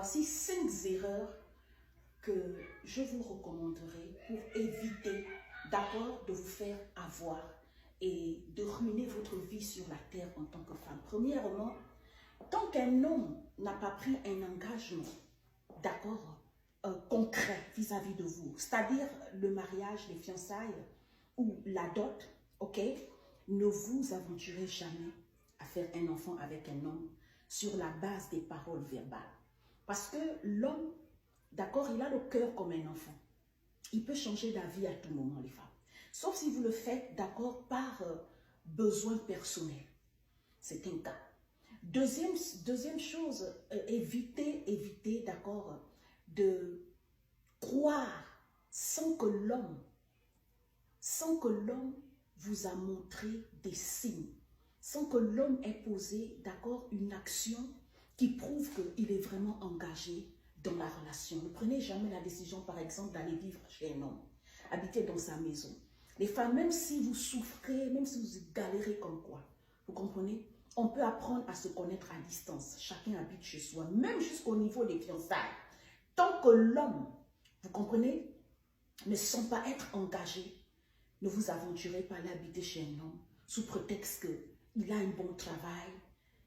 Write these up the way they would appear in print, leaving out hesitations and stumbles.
Voici 5 erreurs que je vous recommanderai pour éviter d'abord de vous faire avoir et de ruiner votre vie sur la terre en tant que femme. Premièrement, tant qu'un homme n'a pas pris un engagement, d'accord, concret vis-à-vis de vous, c'est-à-dire le mariage, les fiançailles ou la dot, ok, ne vous aventurez jamais à faire un enfant avec un homme sur la base des paroles verbales. Parce que l'homme, d'accord, il a le cœur comme un enfant. Il peut changer d'avis à tout moment, les femmes. Sauf si vous le faites, d'accord, par besoin personnel. C'est un cas. Deuxième chose, évitez, d'accord, de croire sans que l'homme vous a montré des signes, sans que l'homme ait posé, d'accord, une action qui prouve qu'il est vraiment engagé dans la relation. Ne prenez jamais la décision, par exemple, d'aller vivre chez un homme, habiter dans sa maison. Les femmes, même si vous souffrez, même si vous galérez comme quoi, vous comprenez? On peut apprendre à se connaître à distance. Chacun habite chez soi, même jusqu'au niveau des fiançailles. Tant que l'homme, vous comprenez, ne sent pas être engagé, ne vous aventurez pas à aller habiter chez un homme sous prétexte qu'il a un bon travail,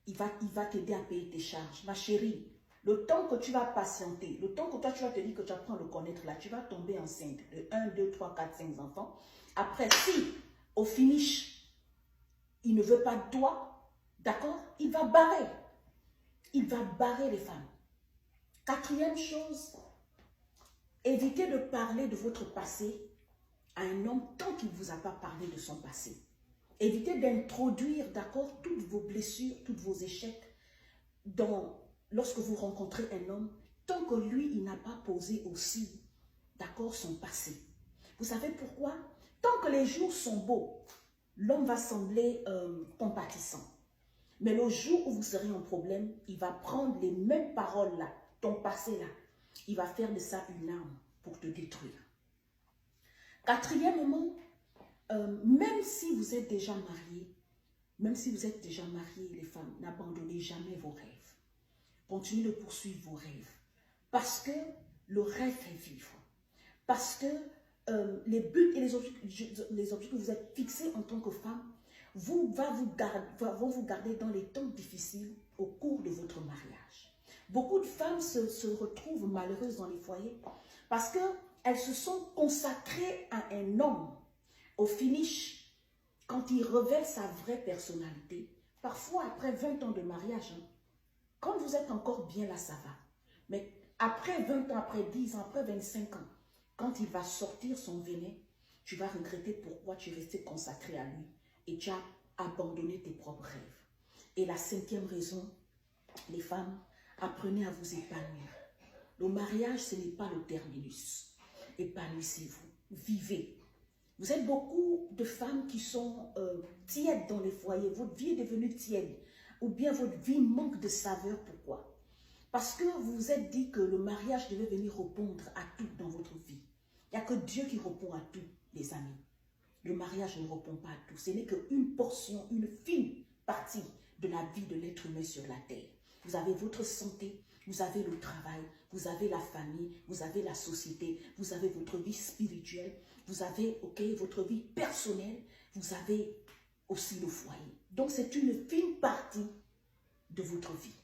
il va t'aider à payer tes charges. Ma chérie, le temps que tu vas patienter, le temps que toi tu vas te dire que tu apprends à le connaître là, tu vas tomber enceinte de 1, 2, 3, 4, 5 enfants. Après, si au finish, il ne veut pas de toi, d'accord, il va barrer. Il va barrer les femmes. Quatrième chose, évitez de parler de votre passé à un homme tant qu'il ne vous a pas parlé de son passé. Évitez d'introduire, d'accord, toutes vos blessures, tous vos échecs lorsque vous rencontrez un homme, tant que lui, il n'a pas posé aussi, d'accord, son passé. Vous savez pourquoi? Tant que les jours sont beaux, l'homme va sembler compatissant. Mais le jour où vous serez en problème, il va prendre les mêmes paroles là, ton passé là, il va faire de ça une arme pour te détruire. Quatrièmement, même si vous êtes déjà mariés, les femmes, n'abandonnez jamais vos rêves. Continuez de poursuivre vos rêves. Parce que le rêve fait vivre. Parce que les buts et les objectifs que vous êtes fixés en tant que femme vont vous garder dans les temps difficiles au cours de votre mariage. Beaucoup de femmes se retrouvent malheureuses dans les foyers parce qu'elles se sont consacrées à un homme. Au finish, quand il révèle sa vraie personnalité, parfois après 20 ans de mariage, quand vous êtes encore bien là, ça va. Mais après 20 ans, après 10 ans, après 25 ans, quand il va sortir son venin, tu vas regretter pourquoi tu es resté consacré à lui et tu as abandonné tes propres rêves. Et la 5e raison, les femmes, apprenez à vous épanouir. Le mariage, ce n'est pas le terminus. Épanouissez-vous, vivez. Vous êtes beaucoup de femmes qui sont tièdes dans les foyers. Votre vie est devenue tiède. Ou bien votre vie manque de saveur. Pourquoi? Parce que vous vous êtes dit que le mariage devait venir répondre à tout dans votre vie. Il n'y a que Dieu qui répond à tout, les amis. Le mariage ne répond pas à tout. Ce n'est qu'une portion, une fine partie de la vie de l'être humain sur la terre. Vous avez votre santé, vous avez le travail, vous avez la famille, vous avez la société, vous avez votre vie spirituelle, vous avez votre vie personnelle, vous avez aussi le foyer. Donc c'est une fine partie de votre vie.